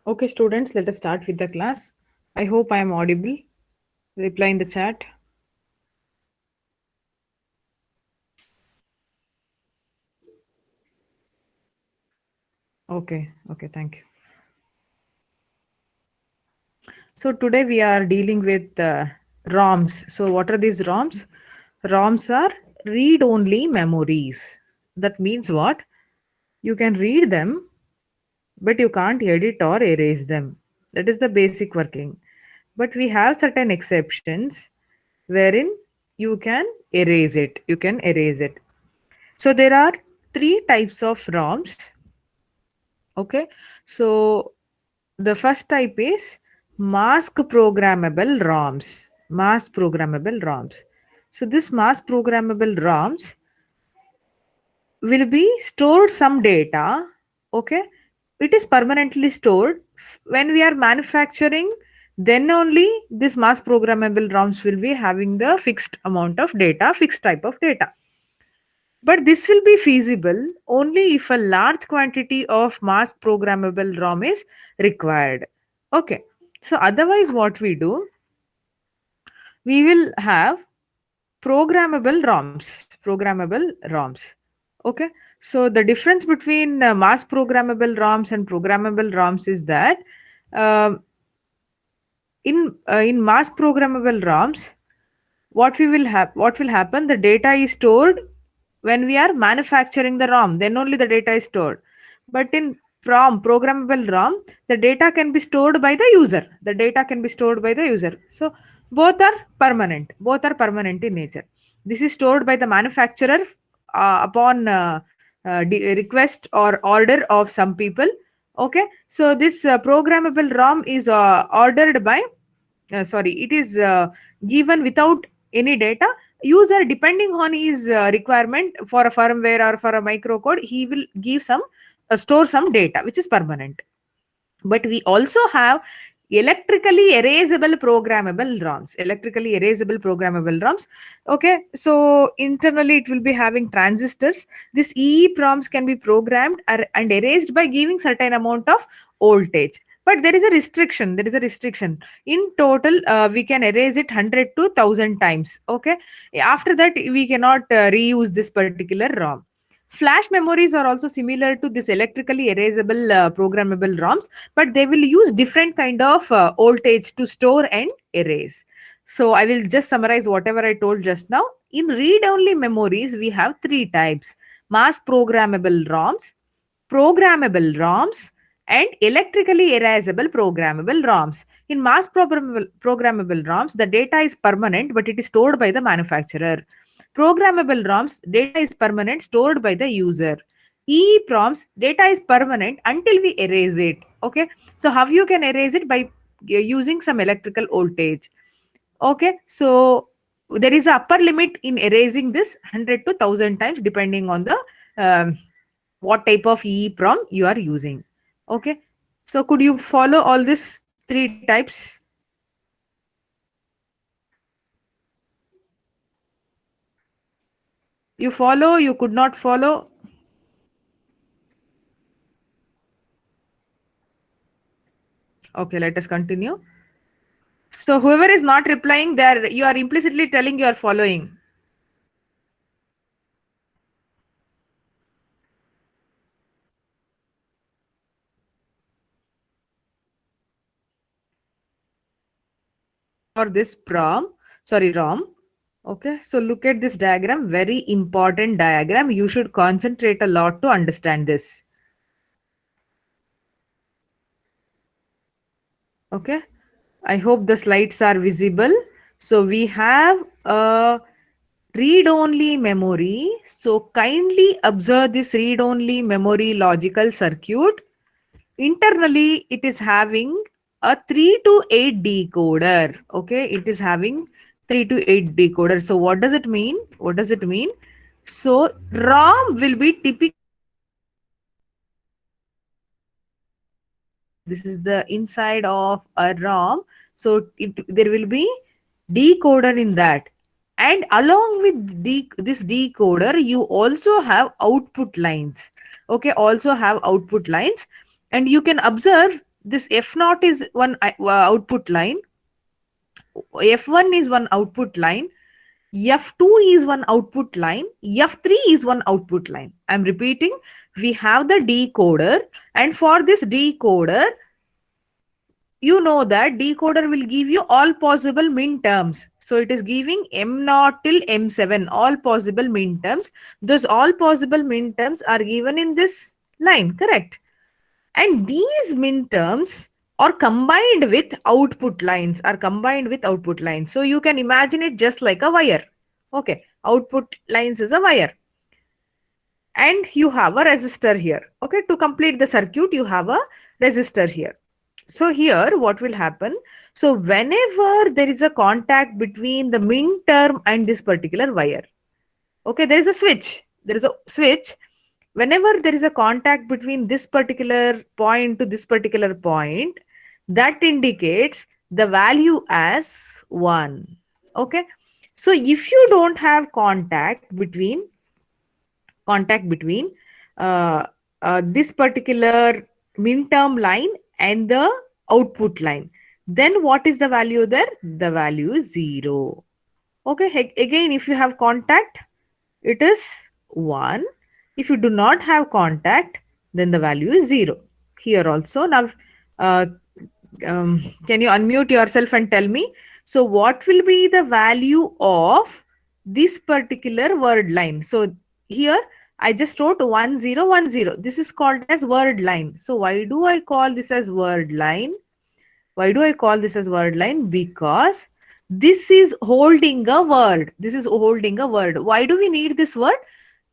Okay, students, let us start with the class. I hope I am audible. Reply in the chat. Okay, thank you. So today we are dealing with ROMs. So what are these ROMs? ROMs are read-only memories. That means what? You can read them, but you can't edit or erase them. That is the basic working. But we have certain exceptions wherein you can erase it. You can erase it. So there are three types of ROMs. Okay, so the first type is mask programmable ROMs. Mask programmable ROMs. So this mask programmable ROMs will be stored some data. Okay, it is permanently stored. When we are manufacturing, then only this mass programmable ROMs will be having the fixed amount of data, fixed type of data. But this will be feasible only if a large quantity of mass programmable ROM is required. Okay. So otherwise what we do, we will have programmable ROMs. Programmable ROMs. Okay. So the difference between mass programmable ROMs and programmable ROMs is that um in mass programmable ROMs, what will happen, the data is stored when we are manufacturing the ROM, then only the data is stored. But in programmable ROM, the data can be stored by the user. The data can be stored by the user. So both are permanent in nature. This is stored by the manufacturer upon request or order of some people. Okay, so this programmable ROM is ordered by sorry, it is given without any data. User, depending on his requirement for a firmware or for a microcode, he will give some store some data which is permanent. But we also have electrically erasable programmable ROMs. Electrically erasable programmable ROMs. Okay, so internally it will be having transistors. This EEPROMs can be programmed and erased by giving certain amount of voltage. But there is a restriction. There is a restriction. In total, we can erase it 100 to 1000 times. Okay, after that we cannot reuse this particular ROM. Flash memories are also similar to this electrically erasable programmable ROMs, but they will use different kind of voltage to store and erase. So I will just summarize whatever I told just now. In read-only memories, we have three types: mass programmable ROMs, programmable ROMs, and electrically erasable programmable ROMs. In mass programmable ROMs, the data is permanent, but it is stored by the manufacturer. Programmable ROMs, data is permanent, stored by the user. EEPROMs, data is permanent until we erase it. Okay, so how you can erase it? By using some electrical voltage. Okay, so there is a upper limit in erasing this 100 to 1000 times depending on the what type of EEPROM you are using. Okay, so could you follow all these three types? You follow, you could not follow. Okay, let us continue. So whoever is not replying there, you are implicitly telling you are following. For this ROM. Okay, so look at this diagram, very important diagram. You should concentrate a lot to understand this. Okay, I hope the slides are visible. So we have a read-only memory. So kindly observe this read-only memory logical circuit. Internally, it is having a 3 to 8 decoder. Okay, it is having 3 to 8 decoder. So what does it mean? What does it mean? So ROM will be typically, this is the inside of a ROM. So there will be decoder in that. And along with this decoder, you also have output lines. Okay, also have output lines. And you can observe this F0 is one output line, F1 is one output line, F2 is one output line, F3 is one output line. I'm repeating, we have the decoder, and for this decoder, you know that decoder will give you all possible min terms. So it is giving M0 till M7, all possible min terms. Those all possible min terms are given in this line, correct? And these min terms are combined with output lines, So you can imagine it just like a wire. Okay, output lines is a wire. And you have a resistor here. Okay, to complete the circuit, you have a resistor here. So here what will happen? So whenever there is a contact between the min term and this particular wire, okay, there is a switch. There is a switch. Whenever there is a contact between this particular point to this particular point, that indicates the value as 1. Okay. So if you don't have contact between uh, this particular min term line and the output line, then what is the value there? The value is 0. Okay, again, if you have contact, it is 1. If you do not have contact, then the value is 0. Here also, now, uh, can you unmute yourself and tell me? So what will be the value of this particular word line? So here I just wrote 1010. This is called as word line. So why do I call this as word line? Why do I call this as word line? Because this is holding a word. This is holding a word. Why do we need this word?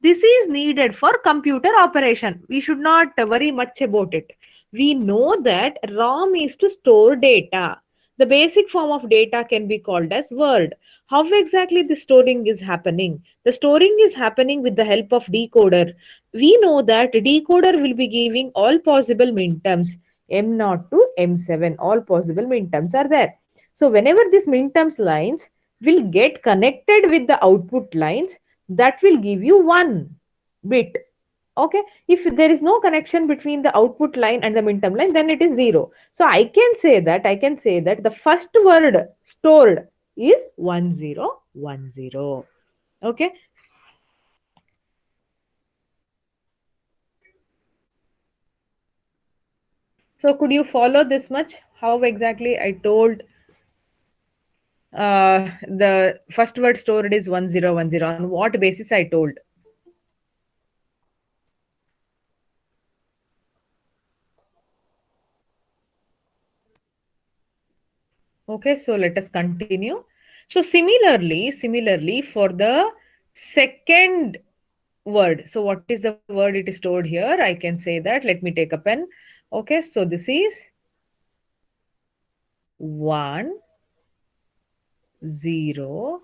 This is needed for computer operation. We should not worry much about it. We know that ROM is to store data. The basic form of data can be called as word. How exactly the storing is happening? The storing is happening with the help of decoder. We know that decoder will be giving all possible minterms. M0 to M7, all possible minterms are there. So whenever these minterms lines will get connected with the output lines, that will give you 1 bit. Okay, if there is no connection between the output line and the minterm line, then it is 0. So I can say that the first word stored is 1010. Okay. So could you follow this much? How exactly I told the first word stored is 1010? On what basis I told? Okay, so let us continue. So similarly for the second word. So what is the word it is stored here? I can say that. Let me take a pen. Okay, so this is 1 0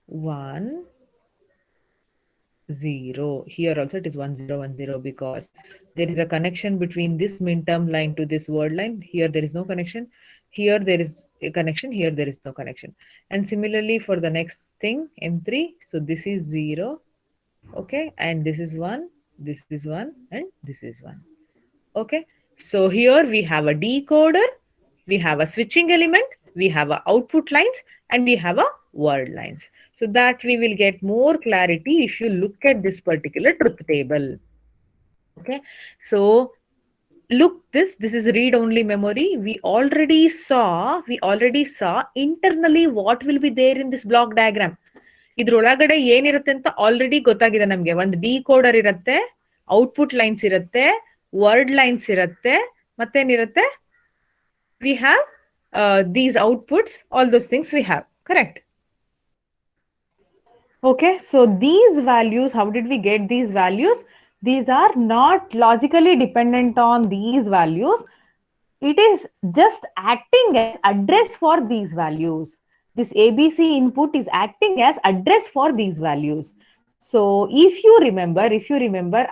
1 0. Here also it is 1010 because there is a connection between this minterm line to this word line. Here there is no connection. Here there is a connection. Here there is no connection. And similarly for the next thing, M3. So this is 0. Okay, and this is 1, this is 1, and this is 1. Okay, so here we have a decoder, we have a switching element, we have a output lines, and we have a word lines. So that we will get more clarity if you look at this particular truth table. Okay, so look, this is read only memory. We already saw internally what will be there in this block diagram. ಇದ್ರೊಳಗಡೆ ಏನಿರುತ್ತೆ ಅಂತ already ಗೊತ್ತಾಗಿದೆ ನಮ್ಗೆ. ಒಂದು decoder ಇರುತ್ತೆ, output lines ಇರುತ್ತೆ, word lines ಇರುತ್ತೆ, ಮತ್ತೇನಿರುತ್ತೆ, we have these outputs, all those things we have, correct? Okay, so these values, how did we get these values? These are not logically dependent on these values. It is just acting as address for these values. This ABC input is acting as address for these values. So if you remember,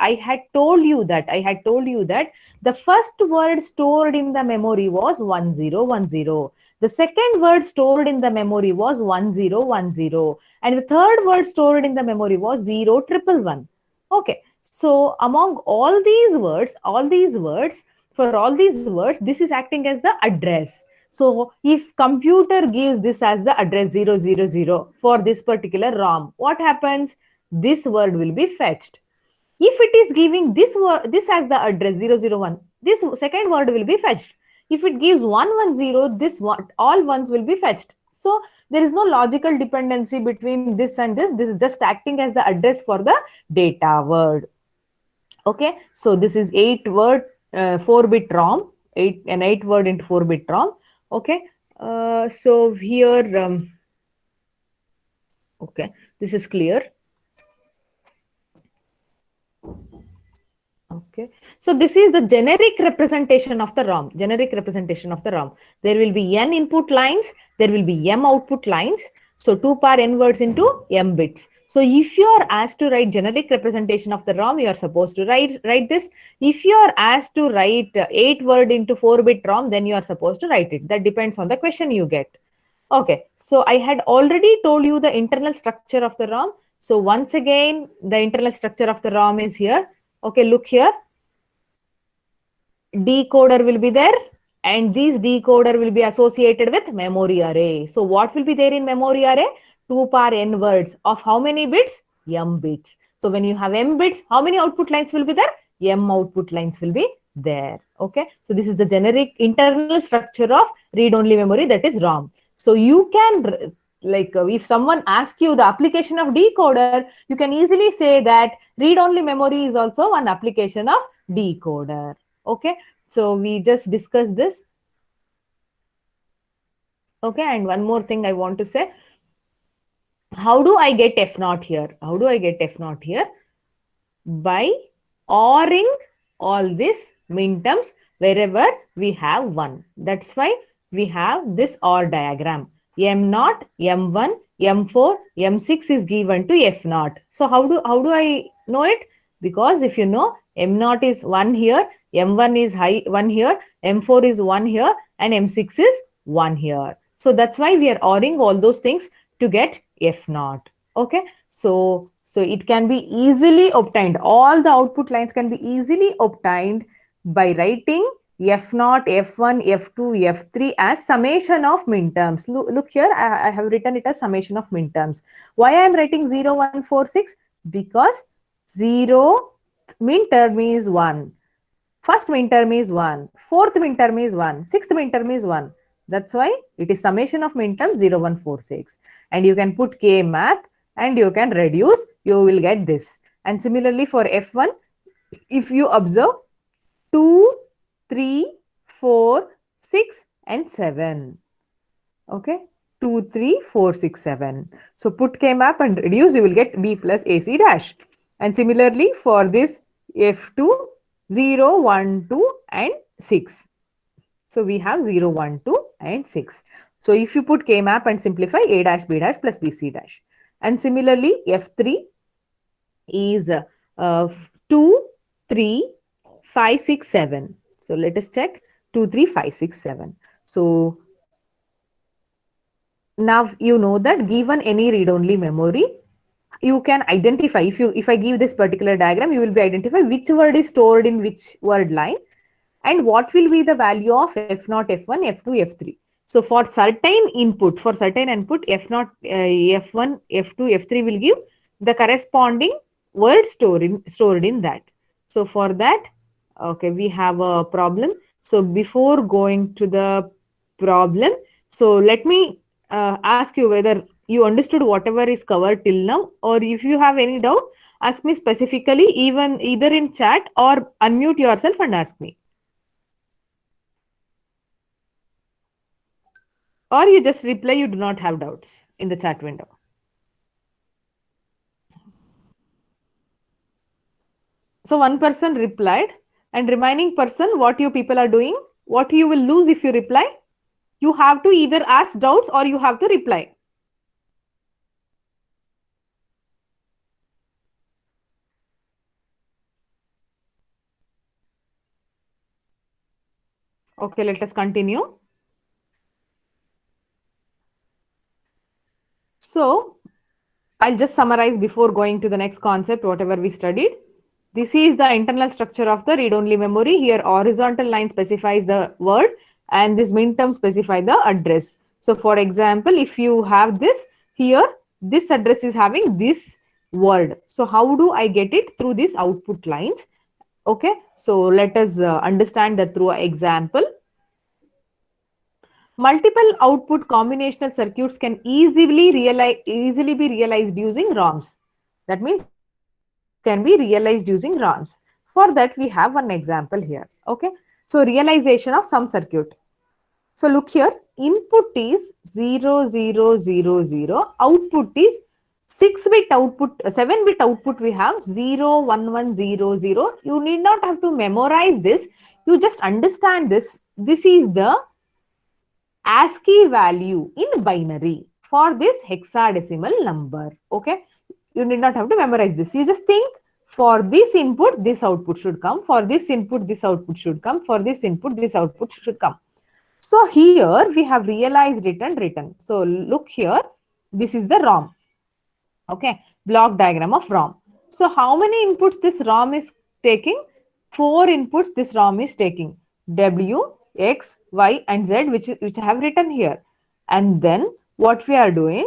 I had told you that the first word stored in the memory was 1010. The second word stored in the memory was 1010. And the third word stored in the memory was 0111. Okay. So among all these words, For all these words, this is acting as the address. So if computer gives this as the address 000 for this particular ROM, what happens? This word will be fetched. If it is giving this word, this as the address 001, this second word will be fetched. If it gives 110, this one, all ones will be fetched. So there is no logical dependency between this and this. This is just acting as the address for the data word. Okay, so this is 8 word 4-bit ROM, 8 word into 4-bit ROM. Okay, so here, okay, this is clear. Okay, so this is the generic representation of the ROM. Generic representation of the ROM. There will be n input lines, there will be m output lines. So 2 power n words into m bits. So if you are asked to write generic representation of the ROM, you are supposed to write this. If you are asked to write 8 word into 4-bit ROM, then you are supposed to write it. That depends on the question you get. Okay, so I had already told you the internal structure of the ROM. So once again, the internal structure of the ROM is here. Okay, look here. Decoder will be there, and this decoder will be associated with memory array. So what will be there in memory array? 2 power n words of how many bits? M bits. So when you have m bits, how many output lines will be there? M output lines will be there. Okay, so this is the generic internal structure of read-only memory, that is ROM. So you can, like, if someone asks you the application of decoder, you can easily say that read-only memory is also one application of decoder. Okay, so we just discussed this. Okay, and one more thing I want to say. How do I get F naught here? How do I get F naught here? By ORing all these minterms wherever we have 1. That's why we have this OR diagram. M0, M1, M4, M6 is given to F naught. So how do I know it? Because if you know, M0 is 1 here, M1 is 1 here, M4 is 1 here, and M6 is 1 here. So that's why we are ORing all those things to get F naught. Okay, so it can be easily obtained. All the output lines can be easily obtained by writing F naught, F1, F2, F3 as summation of minterms. Look here, I have written it as summation of minterms. Why I am writing 0, 1, 4, 6? Because 0 minterm is 1. First minterm is 1. Fourth minterm is 1. Sixth minterm is 1. That's why it is summation of minterms 0, 1, 4, 6. And you can put K map and you can reduce. You will get this. And similarly for F1, if you observe 2, 3, 4, 6 and 7. Okay. 2, 3, 4, 6, 7. So put K map and reduce, you will get B plus AC dash. And similarly for this F2, 0, 1, 2 and 6. So we have 0, 1, 2 and 6. So if you put K map and simplify, A dash B dash plus BC dash. And similarly F3 is 2, 3, 5, 6, 7. So let us check 2, 3, 5, 6, 7. So now you know that given any read-only memory, you can identify, if I give this particular diagram, you will be identify which word is stored in which word line and what will be the value of F0, F1, F2, F3. So for certain input, F0, F1, F2, F3 will give the corresponding word stored in that. So for that, okay, we have a problem. So before going to the problem, so let me ask you whether you understood whatever is covered till now, or if you have any doubt, ask me specifically, even either in chat or unmute yourself and ask me. Or you just reply you do not have doubts in the chat window. So one person replied, and remaining person, what you people are doing, what you will lose if you reply? You have to either ask doubts or you have to reply. Okay, let us continue. So I'll just summarize before going to the next concept, whatever we studied. This is the internal structure of the read-only memory. Here horizontal line specifies the word and this min term specify the address. So for example, if you have this here, this address is having this word. So how do I get it? Through these output lines. Okay, so let us understand that through an example. Multiple output combinational circuits can easily be realized using ROMs. That means can be realized using ROMs. For that, we have one example here. Okay, so realization of some circuit. So look here, input is 0, 0, 0, 0. Output is 6-bit output, 7-bit output we have 0, 1, 1, 0, 0. You need not have to memorize this. You just understand this. This is the ASCII value in binary for this hexadecimal number. Okay, you need not have to memorize this. You just think for this input, this output should come. For this input, this output should come. For this input, this output should come. So here we have realized it and written. So look here, this is the ROM. Okay, block diagram of ROM. So how many inputs this ROM is taking? 4 inputs this ROM is taking. W, X, Y and Z which I have written here. And then what we are doing?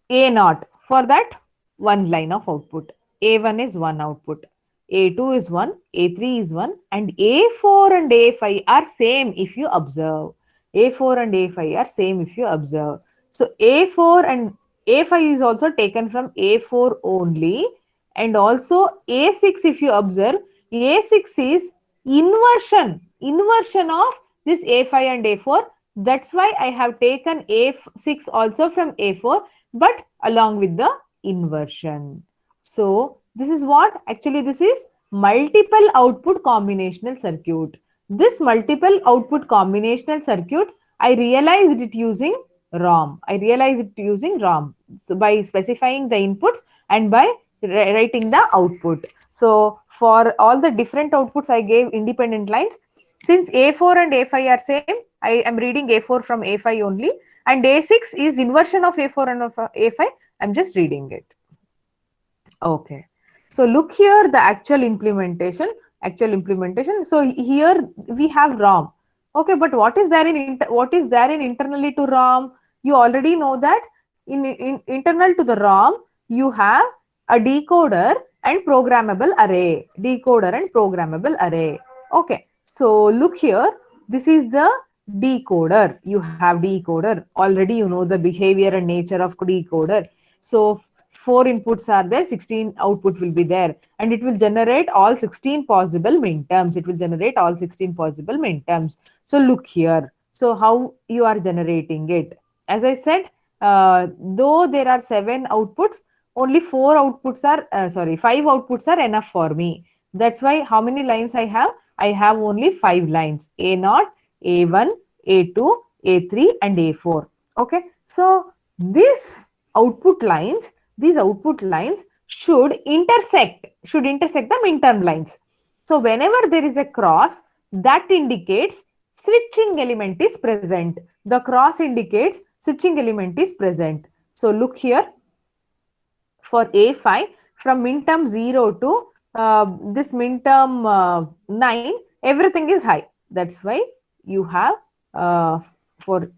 A0. For that, one line of output. A1 is one output. A2 is 1, A3 is 1 and A4 and A5 are same if you observe. A4 and A5 are same if you observe. So A4 and A5 is also taken from A4 only and also A6 if you observe, A6 is inversion of this A5 and A4. That's why I have taken A6 also from A4 but along with the inversion. So this is what? Actually, this is multiple output combinational circuit. This multiple output combinational circuit, I realized it using ROM. I realized it using ROM. So by specifying the inputs and by writing the output. So for all the different outputs, I gave independent lines. Since A4 and A5 are same, I am reading A4 from A5 only. And A6 is inversion of A4 and of A5. I'm just reading it. Okay. So look here, the actual implementation. So here we have ROM. Okay, but what is there in internally to ROM? You already know that in internal to the ROM, you have a decoder and programmable array. Decoder and programmable array. Okay. So look here. This is the decoder. You have decoder. Already you know the behavior and nature of decoder. So 4 inputs are there, 16 output will be there and it will generate all 16 possible minterms. It will generate all 16 possible minterms. So look here. So how you are generating it? As I said, though there are 7 outputs, only 5 outputs are enough for me. That's why how many lines I have? I have only 5 lines. A0, A1, A2, A3 and A4. Okay. So these output lines should intersect the minterm lines. So whenever there is a cross, that indicates switching element is present. The cross indicates switching element is present. So look here, for A5 from minterm 0 to this minterm 9, everything is high. That's why you have for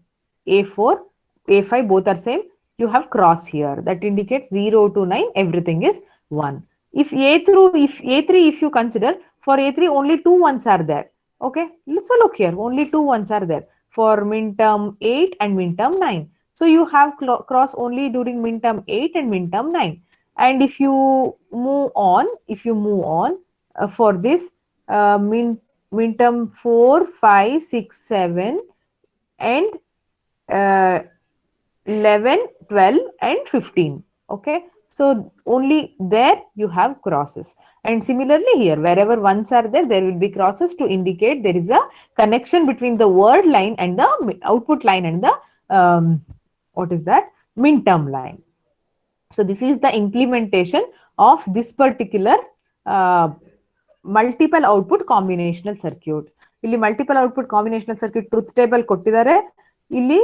A4, A5 both are same. You have cross here that indicates 0 to 9 everything is 1. If A3 if you consider, for A3 only 2 ones are there. Okay, so look here, only 2 ones are there for minterm 8 and minterm 9. So you have cross only during minterm 8 and minterm 9. And if you move on for this minterm 4, 5, 6, 7 and 11, 12 and 15. Okay. So only there you have crosses. And similarly here, wherever ones are there, there will be crosses to indicate there is a connection between the word line and the output line and the, what is that? Minterm line. So this is the implementation of this particular multiple output combinational circuit. ಇಲ್ಲಿ multiple output combinational circuit truth table ಕೊಟ್ಟಿದ್ದಾರೆ, ಇಲ್ಲಿ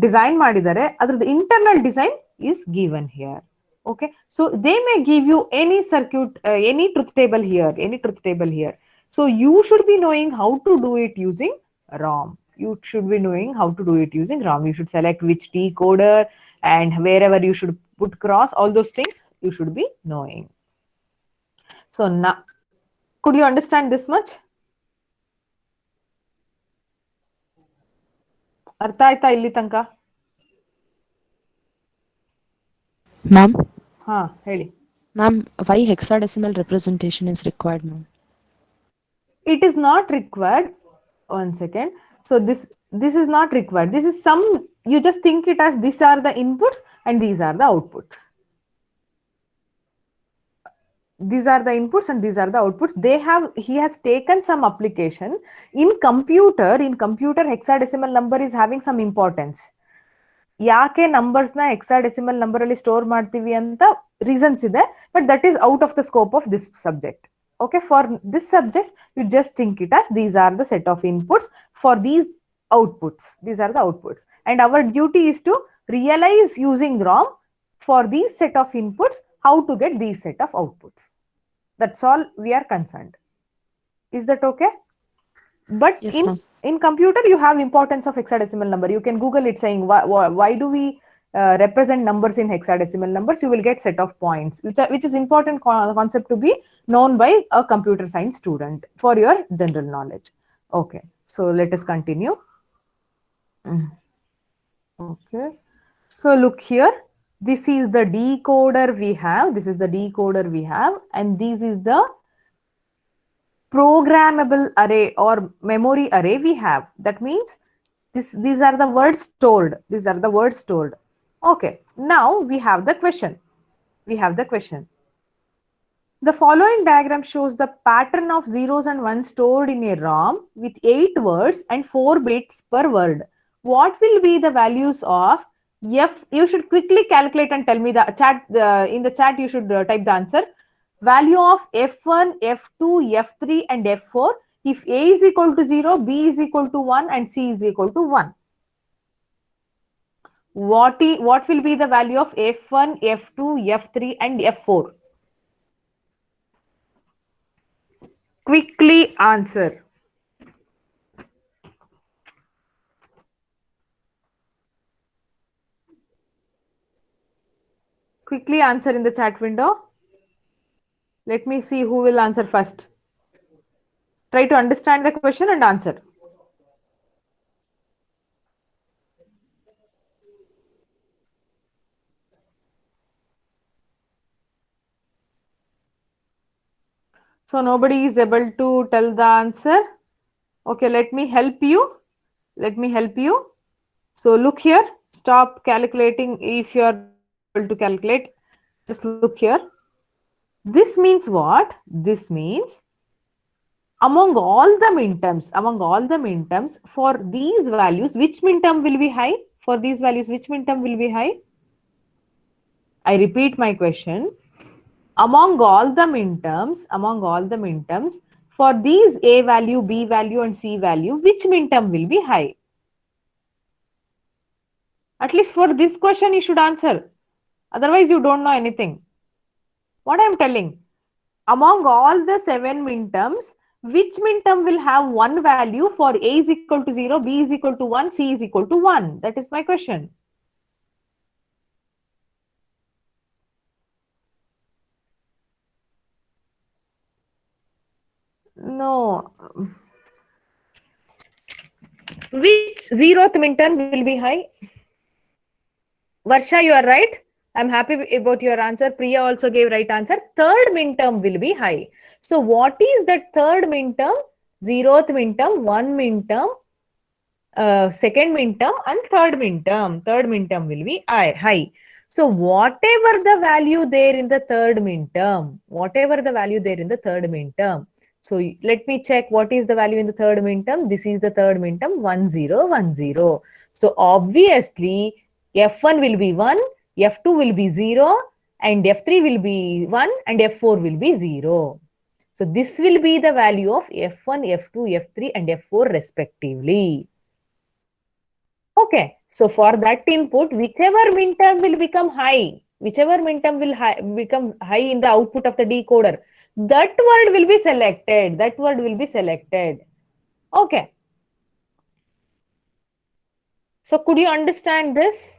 design ಮಾಡಿದ್ದಾರೆ, ಅದ್ರದ್ದು internal design is given here. Okay, so they may give you any circuit, any truth table here, So you should be knowing how to do it using ROM. You should be knowing how to do it using ROM. You should select which decoder and wherever you should put cross, all those things you should be knowing. So now, could you understand this much? ಅರ್ಥ ಆಯ್ತಾ ಇಲ್ಲಿ ತನಕ? Ma'am, ಹಾ ಹೇಳಿ. ma'am, why hexadecimal representation is required, ma'am? It is not required. One second. So this is not required. This is some, you just think it as these are the inputs and these are the outputs. These are the inputs and these are the outputs. He has taken some application in computer. In computer, hexadecimal number is having some importance. ಯಾಕೆ numbers ನ hexadecimal number ಅಲ್ಲಿ store ಮಾಡ್ತೀವಿ ಅಂತ reasons ಇದೆ, but that is out of the scope of this subject. Okay, for this subject, you just think it as these are the set of inputs for these outputs. These are the outputs. And our duty is to realize using ROM for these set of inputs, how to get these set of outputs. That's all we are concerned. Is that okay? But Yes, in ma'am. in computer, you have importance of hexadecimal number. You can Google it saying, why do we represent numbers in hexadecimal numbers? You will get set of points, which is important concept to be known by a computer science student for your general knowledge. Okay, so let us continue. Okay, so look here. This is the decoder we have. This is the decoder we have, and this is the programmable array or memory array we have. That means these are the words stored. These are the words stored. Okay, now we have the question. The following diagram shows the pattern of zeros and ones stored in a ROM with 8 words and 4 bits per word. What will be the values of F? You should quickly calculate and tell me the chat. In the chat, you should type the answer. Value of F1, F2, F3 and F4 if A is equal to 0, B is equal to 1 and C is equal to 1. What will be the value of F1, F2, F3 and F4? Quickly answer. Quickly answer in the chat window. Let me see who will answer first. Try to understand the question and answer. So nobody is able to tell the answer. Okay, let me help you. So look here. Stop calculating if you are not able to calculate. Just look here. This means what? This means among all the minterms, for these values, which minterm will be high? For these values, which minterm will be high? I repeat my question. Among all the minterms, for these A value, B value and C value, which minterm will be high? At least for this question, you should answer. Otherwise, you don't know anything. What I am telling, among all the 7 minterms, which minterm will have one value for A is equal to 0, B is equal to 1, C is equal to 1? That is my question. No. Which 0th minterm will be high? Varsha, you are right. I'm happy about your answer. Priya also gave right answer. 3rd minterm will be high. So what is that 3rd minterm? 0th minterm, 1 minterm, 2nd minterm and 3rd minterm. 3rd minterm will be high. So whatever the value there in the 3rd minterm, so let me check what is the value in the 3rd minterm. This is the 3rd minterm, 1010. So obviously F1 will be 1, F2 will be 0 and F3 will be 1 and F4 will be 0. So this will be the value of F1, F2, F3 and F4 respectively. Okay, so for that input, whichever minterm will become high, whichever minterm will become high in the output of the decoder, that word will be selected. That word will be selected. Okay. So could you understand this?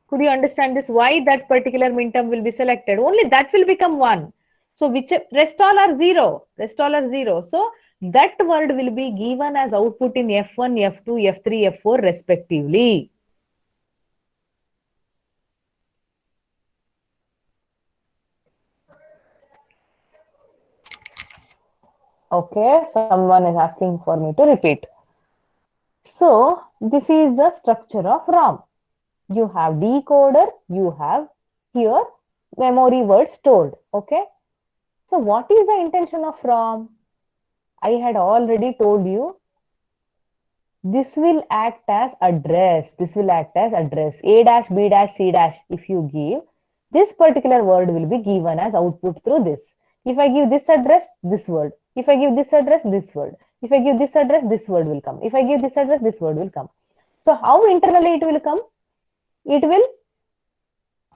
Could you understand this? Why that particular minterm will be selected? Only that will become 1. So which rest all are 0. Rest all are 0. So that word will be given as output in F1, F2, F3, F4 respectively. Okay, someone is asking for me to repeat. So this is the structure of ROM. You have decoder, you have here memory word stored. Okay. So what is the intention of ROM? I had already told you this will act as address. This will act as address. A dash, B dash, C dash. If you give, this particular word will be given as output through this. If I give this address, this word. If I give this address, this word. If I give this address, this word will come. If I give this address, this word will come. So how internally it will come? It will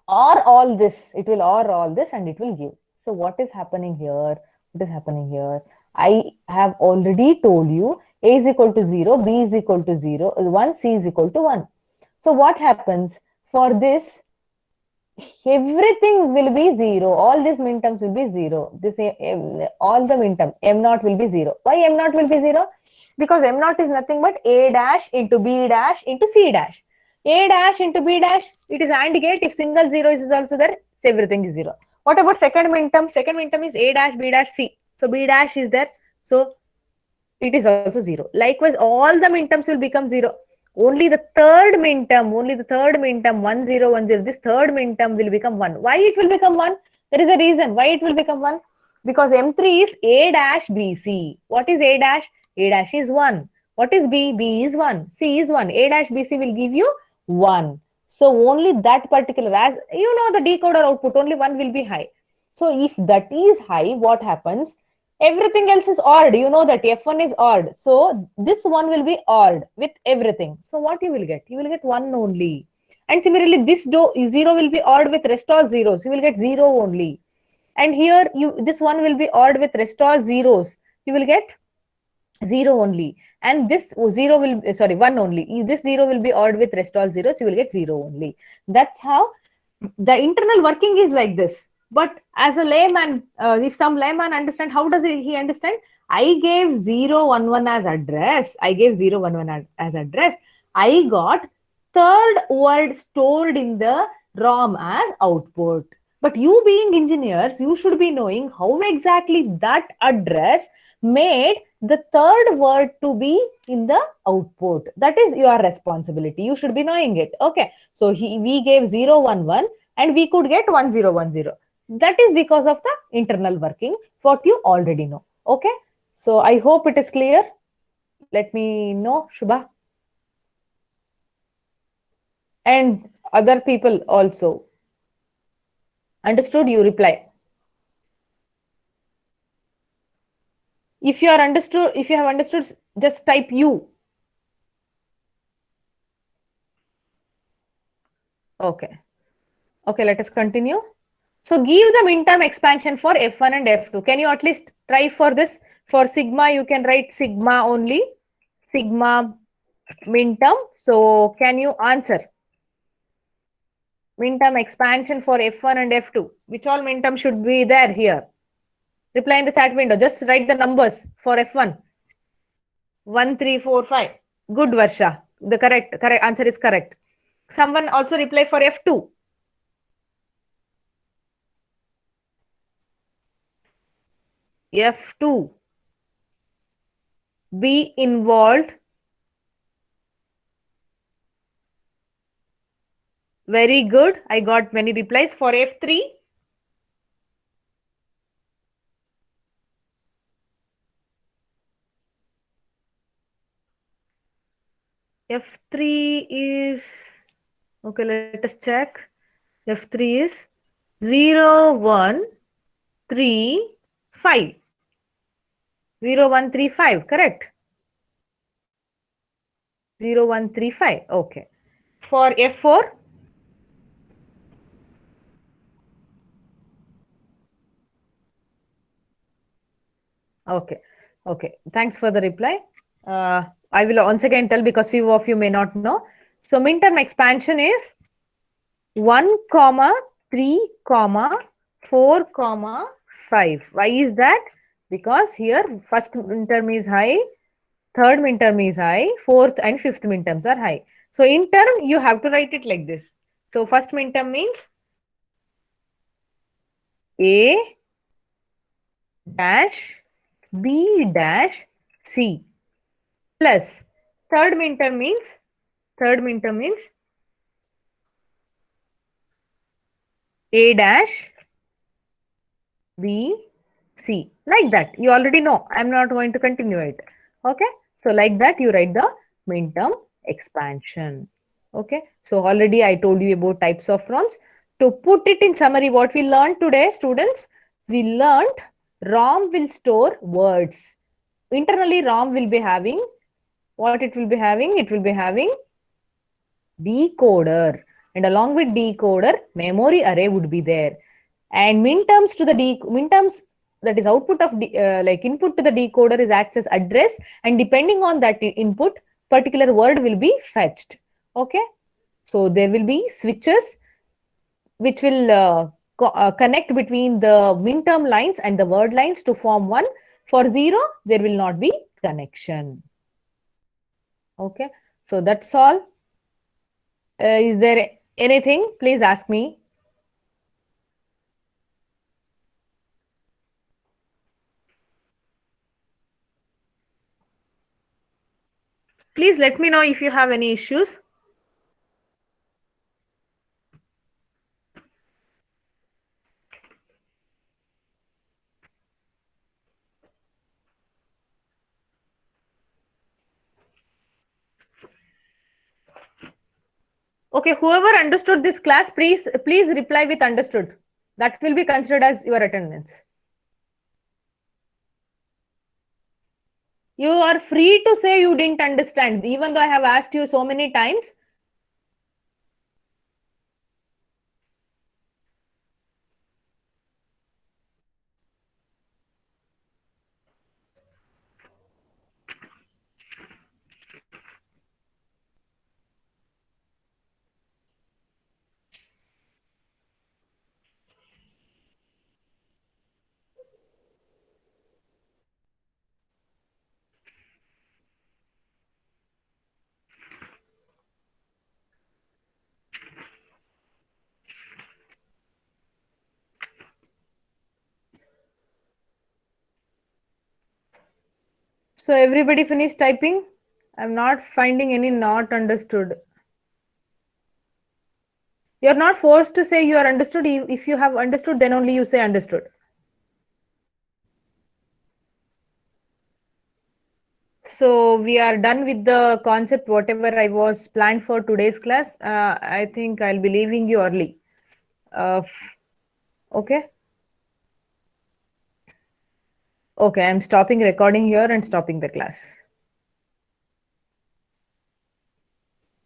OR all this. It will OR all this and it will give. So what is happening here? What is happening here? I have already told you A is equal to 0, B is equal to 0, 1, C is equal to 1. So what happens? For this, everything will be 0. All these minterms will be 0. This all the minterm M0 will be 0. Why M0 will be 0? Because M0 is nothing but A dash into B dash into C dash. A dash into B dash, it is AND gate. If single 0 is also there, everything is 0. What about second minterm? Second minterm is A dash B dash C. So B dash is there. So it is also 0. Likewise, all the minterms will become 0. Only the third minterm, 1, 0, 1, 0, this third minterm will become 1. Why it will become 1? There is a reason why it will become 1. Because M3 is A dash BC. What is A dash? A dash is 1. What is B? B is 1. C is 1. A dash BC will give you 1. So only that particular, as you know, the decoder output, only 1 will be high. So if that is high, what happens? Everything else is ORed. You know that F1 is ORed. So this one will be ORed with everything. So what you will get? You will get 1 only. And similarly, this 0 will be ORed with rest all zeros. You will get 0 only. And here this one will be ORed with rest all zeros. You will get 0 only. And this 0 will, 1 only. This 0 will be ORed with rest all zeros. You will get 0 only. That's how the internal working is like this. But as a layman, if some layman understand, how does he understand? I gave 0, 1, 1 as address. I gave 0, 1, 1 as address. I got third word stored in the ROM as output. But you being engineers, you should be knowing how exactly that address made the third word to be in the output. That is your responsibility. You should be knowing it. Okay. So we gave 0, 1, 1 and we could get 1, 0, 1, 0. That is because of the internal working, what you already know. Okay. So I hope it is clear. Let me know, Shubha. And other people also. Understood? You reply. If you have understood, just type U. Okay. Okay, let us continue. So give the minterm expansion for F1 and F2. Can you at least try for this? For sigma, you can write sigma only. Sigma minterm. So can you answer? Minterm expansion for F1 and F2. Which all minterm should be there here? Reply in the chat window. Just write the numbers for F1. 1, 3, 4, 5. Good, Varsha. The correct answer is correct. Someone also reply for F2. F2. Be involved. Very good. I got many replies for F3. F3 is, okay, let us check. F3 is 0, 1, 3, 5. 0, 1, 3, 5, correct? 0, 1, 3, 5. Okay. For F4, Okay. Okay. Thanks for the reply. I will once again tell because few of you may not know. So midterm expansion is 1, comma 3, comma 4, comma 5. Why is that? Because here first midterm is high, third midterm is high, fourth and fifth midterms are high. So in term you have to write it like this. So first midterm means A dash B dash C plus third midterm means A dash B C, like that. You already know. I'm not going to continue it. Okay. So like that you write the midterm expansion. Okay. So already I told you about types of ROMs. To put it in summary, what we learned today, students, we learned ROM will store words. Internally, ROM will be having what it will be having? It will be having decoder, and along with decoder, memory array would be there. And minterms to the minterms, that is output of like input to the decoder is acts as address, and depending on that input, particular word will be fetched. Okay, so there will be switches which will connect between the minterm lines and the word lines to form one. For 0, there will not be connection. Okay, so that's all. Is there anything? Please ask me. Please let me know if you have any issues. Okay, whoever understood this class, please reply with understood. That will be considered as your attendance. You are free to say you didn't understand, even though I have asked you so many times. So everybody finished typing? I'm not finding any not understood. You're not forced to say you are understood. If you have understood, then only you say understood. So we are done with the concept, whatever I was planned for today's class. I think I'll be leaving you early. Okay. Okay, I'm stopping recording here and stopping the class.